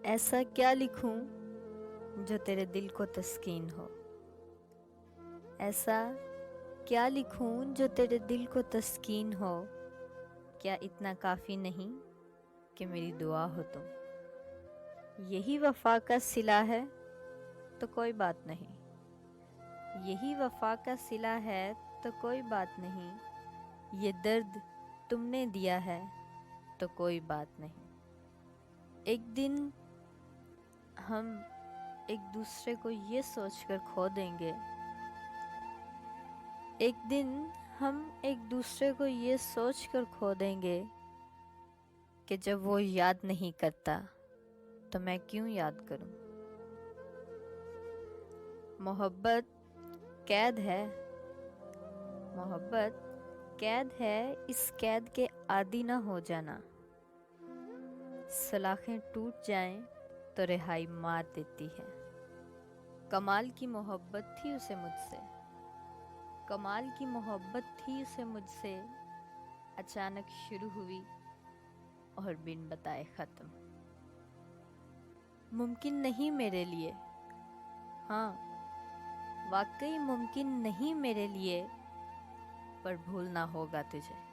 ऐसा क्या लिखूं जो तेरे दिल को तस्कीन हो। ऐसा क्या लिखूं जो तेरे दिल को तस्कीन हो। क्या इतना काफ़ी नहीं कि मेरी दुआ हो तुम। यही वफा का सिला है तो कोई बात नहीं। यही वफा का सिला है तो कोई बात नहीं। ये दर्द तुमने दिया है तो कोई बात नहीं। एक दिन हम एक दूसरे को ये सोचकर खो देंगे। एक दिन हम एक दूसरे को ये सोचकर खो देंगे कि जब वो याद नहीं करता तो मैं क्यों याद करूं। मोहब्बत कैद है। मोहब्बत कैद है, इस कैद के आदी ना हो जाना। सलाखें टूट जाएं तो रिहाई मार देती है। कमाल की मोहब्बत थी उसे मुझसे। कमाल की मोहब्बत थी उसे मुझसे। अचानक शुरू हुई और बिन बताए ख़त्म। मुमकिन नहीं मेरे लिए, हाँ वाकई मुमकिन नहीं मेरे लिए, पर भूलना होगा तुझे।